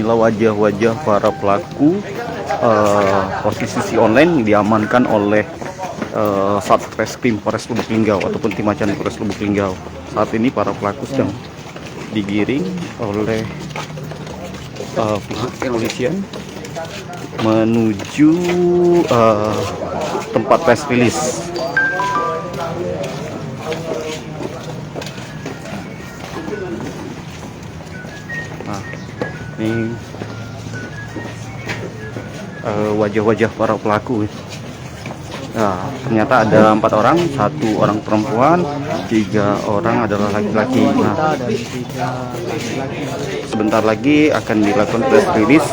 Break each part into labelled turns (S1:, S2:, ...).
S1: inilah wajah-wajah para pelaku prostitusi online diamankan oleh Satreskrim Polres Lubuk Linggau ataupun tim acan Polres Lubuk Linggau. Saat ini para pelaku sedang digiring oleh pihak kepolisian menuju tempat press release. Nah, ini wajah-wajah para pelaku. Nah, ternyata ada 4 orang, 1 orang perempuan, 3 orang adalah laki-laki. Nah, sebentar lagi akan dilakukan press release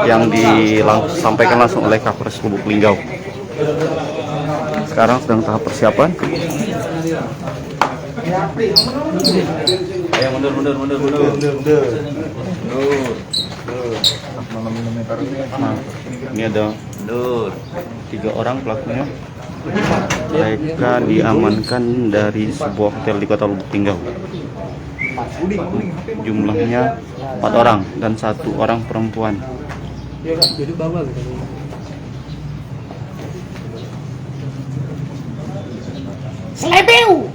S1: yang disampaikan langsung oleh Kapolres Lubuk Linggau. Sekarang sedang tahap persiapan. Ayo mundur. Nah, ini ada 3 orang pelakunya. Mereka diamankan dari sebuah hotel di Kota Lubuk Linggau. Jumlahnya 4 orang dan 1 orang perempuan.
S2: Selebeu.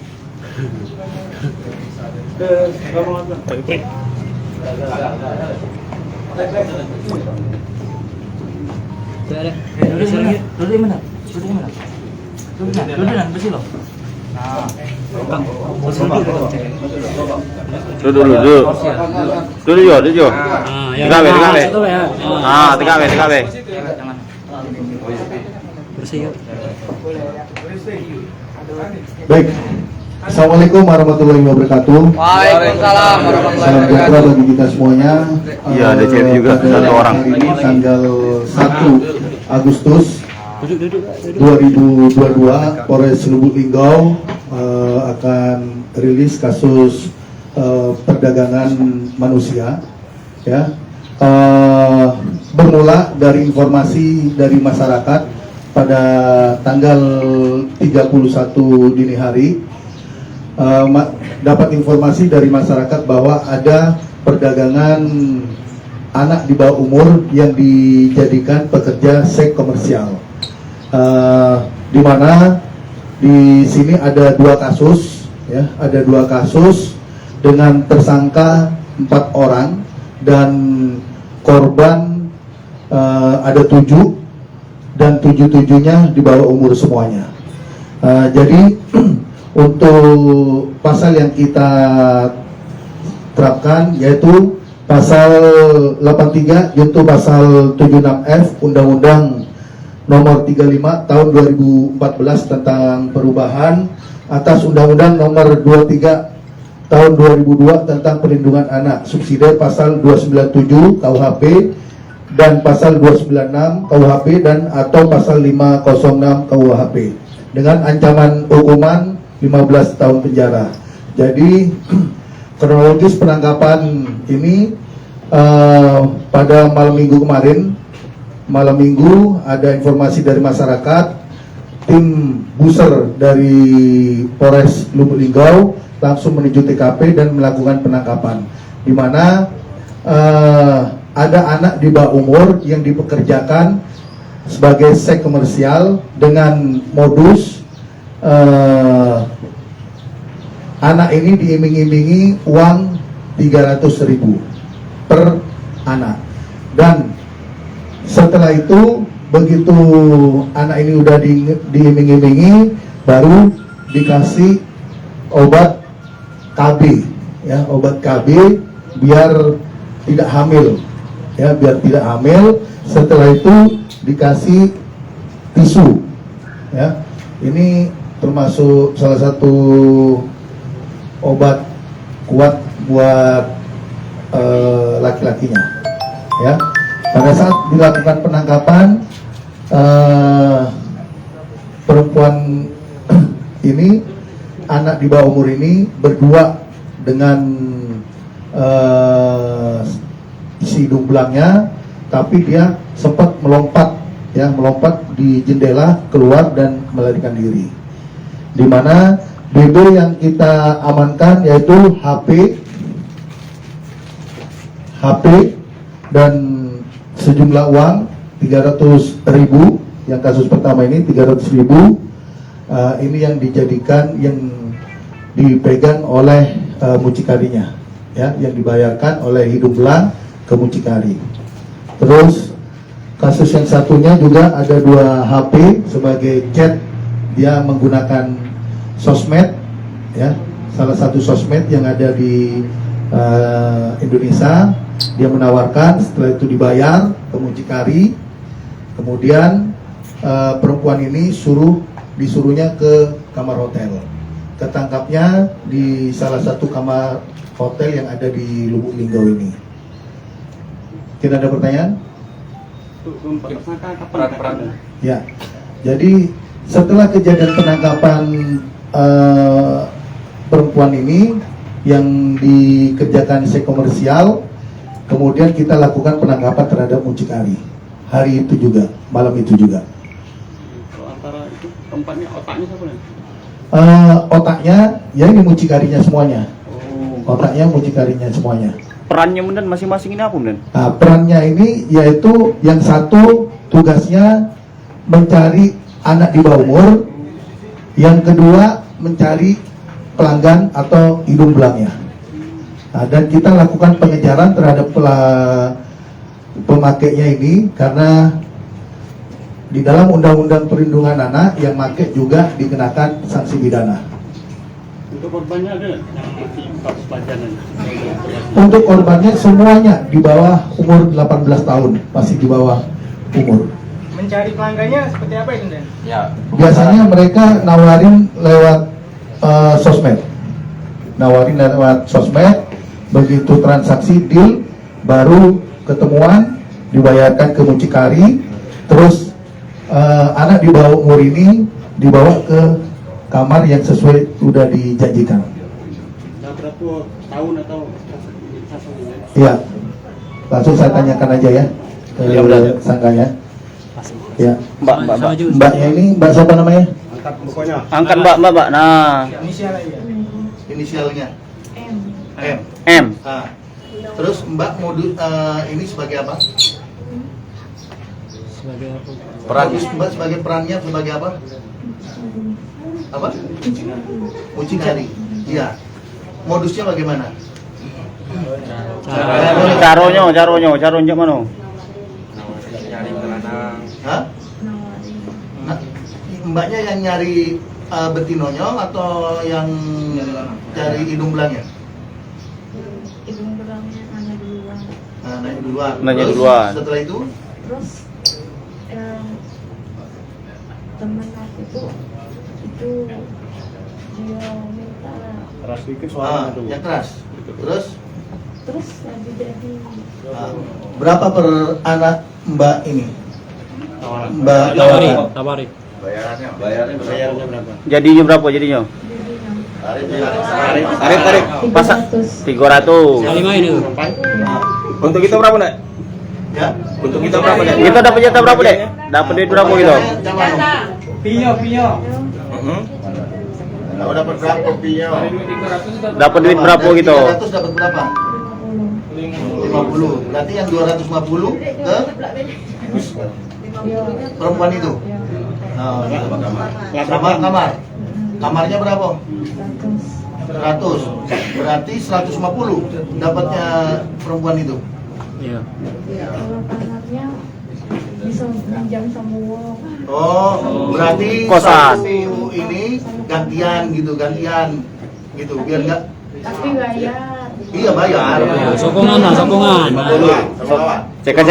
S1: Duduk. TKW.
S3: Baik. Assalamualaikum warahmatullahi wabarakatuh.
S2: Waalaikumsalam warahmatullahi
S3: Salam sejahtera
S2: wabarakatuh.
S3: bagi kita semuanya.
S1: Iya, ada chat juga,
S3: Pada
S1: 1 orang.
S3: hari ini tanggal 1 Agustus 2022, Polres Lubuk Linggau akan rilis kasus perdagangan manusia. Ya, bermula dari informasi dari masyarakat pada tanggal 31 dini hari. Dapat informasi dari masyarakat bahwa ada perdagangan anak di bawah umur yang dijadikan pekerja seks komersial, di mana di sini ada 2 kasus, ya, ada 2 kasus dengan tersangka 4 orang dan korban ada 7 dan 7-7-nya di bawah umur semuanya. Jadi untuk pasal yang kita terapkan yaitu pasal 83 junto pasal 76F Undang-Undang Nomor 35 Tahun 2014 tentang perubahan atas Undang-Undang Nomor 23 Tahun 2002 tentang perlindungan anak, subsidiar pasal 297 KUHP dan pasal 296 KUHP dan atau pasal 506 KUHP dengan ancaman hukuman 15 tahun penjara. Jadi kronologis penangkapan ini pada malam minggu kemarin, malam minggu ada informasi dari masyarakat, tim buser dari Polres Lubuk Linggau langsung menuju TKP dan melakukan penangkapan, di mana ada anak di bawah umur yang dipekerjakan sebagai seks komersial dengan modus anak ini diiming-imingi uang 300.000 per anak, dan setelah itu begitu anak ini udah diiming-imingi baru dikasih obat KB, ya, obat KB biar tidak hamil, ya, biar tidak hamil. Setelah itu dikasih tisu, ya, ini termasuk salah satu obat kuat buat laki-lakinya, ya. Pada saat dilakukan penangkapan, perempuan ini, anak di bawah umur ini berdua dengan si hidung belangnya, tapi dia sempat melompat, ya, melompat di jendela keluar dan melarikan diri. Di mana BB yang kita amankan yaitu HP dan sejumlah uang 300.000. Yang kasus pertama ini 300.000. Ini yang dijadikan, yang dipegang oleh mucikarinya, ya, yang dibayarkan oleh Hidung Belang ke mucikari. Terus kasus yang satunya juga ada 2 HP sebagai chat, dia menggunakan sosmed, ya, salah satu sosmed yang ada di Indonesia. Dia menawarkan, setelah itu dibayar ke mucikari. Kemudian perempuan ini disuruhnya ke kamar hotel. Ketangkapnya di salah satu kamar hotel yang ada di Lubuk Linggau ini. Tidak ada pertanyaan? Ya, jadi setelah kejadian penangkapan perempuan ini yang dikerjakan seks komersial, kemudian kita lakukan penangkapan terhadap mucikari hari itu juga, malam itu juga.
S1: Antara itu tempatnya, otaknya siapa nih?
S3: Otaknya ya ini mucikarinya semuanya. Otaknya mucikarinya semuanya.
S1: Perannya Bun, masing-masing ini apa Bun?
S3: Nah, perannya ini yaitu yang satu tugasnya mencari anak di bawah umur, yang kedua mencari pelanggan atau hidung belangnya. Nah, dan kita lakukan pengejaran terhadap pemakainya ini karena di dalam Undang-Undang Perlindungan Anak yang make juga dikenakan sanksi pidana.
S1: Untuk korbannya ada kasus pelajaran?
S3: Untuk korbannya semuanya di bawah umur 18 tahun, masih di bawah umur.
S2: Mencari pelanggannya seperti apa itu, Den?
S4: Ya.
S3: Biasanya mereka nawarin lewat sosmed. Nawarin lewat sosmed, begitu transaksi deal, baru ketemuan, dibayarkan ke mucikari, terus anak di bawah umur ini dibawa ke kamar yang sesuai sudah dijanjikan.
S1: Berapa tahun atau?
S3: Iya, langsung saya tanyakan aja ya ke sangkanya. Ya, mbaknya ini mbak siapa namanya?
S1: Angkat bukunya. Angkat mbak. Nah.
S2: Inisial aja.
S3: Inisialnya M.
S1: M.
S3: Ah. Terus mbak modus ini sebagai apa?
S4: Peran.
S3: Modus mbak sebagai perannya sebagai apa? Apa? Mucikari. Iya. Modusnya bagaimana?
S1: Caronya mana?
S3: Hah? Nah, mbaknya yang nyari betinonya atau yang cari hidung belangnya?
S5: Hidung belangnya nanya duluan.
S3: Nah, nanya duluan.
S1: Nanya
S3: Terus,
S1: duluan.
S3: Setelah itu?
S5: Terus teman aku itu dia minta
S1: Keras dikit
S3: yang keras. Terus
S5: lagi jadi
S3: berapa per anak mbak ini? Mbak
S2: Tawari.
S4: Bayarannya berapa?
S1: Jadinya berapa jadinya? Tarik. Pasang 300.
S2: Kali main itu.
S1: Untuk kita berapa, Nek?
S3: ya?
S1: Untuk kita berapa, Nek? Kita dapat jatah berapa, Dek? Dapat duit berapa gitu?
S2: Pio.
S3: Kalau dapat berapa Pio?
S1: Dapat duit berapa gitu?
S3: 300 dapat berapa? 50. Berarti yang 250 ke perempuan itu. Oh, sama kamar. Kamarnya berapa? 100. Berarti 150 dapatnya perempuan itu.
S2: Iya.
S5: kalau kamarnya bisa minjam sama uang.
S3: Oh, berarti
S1: Kosan.
S3: satu ini gantian gitu biar enggak.
S5: Tapi bayar.
S3: Iya bayar.
S2: Sokongan.
S1: Cek.
S2: Ya.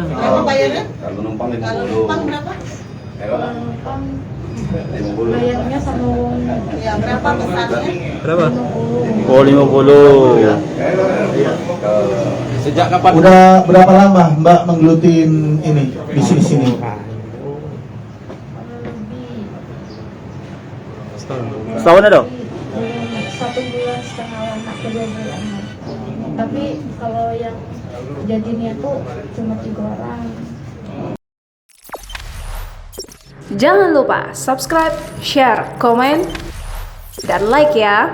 S5: Berapa bayarnya?
S4: Kalau numpang
S5: Kalau numpang berapa? Kalau numpang bayarnya sama uang. Ya berapa besarnya?
S2: Berapa?
S5: 50.
S1: Oh, 50.
S3: Iya.
S4: Sejak kapan?
S3: Udah berapa lama Mbak menggelutin ini bisnis ini?
S1: Setahun ada?
S5: 1 bulan setengah lama ke 2 bulan. Tapi kalau yang jadinya tuh cuma 3 orang.
S6: Jangan lupa subscribe, share, komen, dan like ya.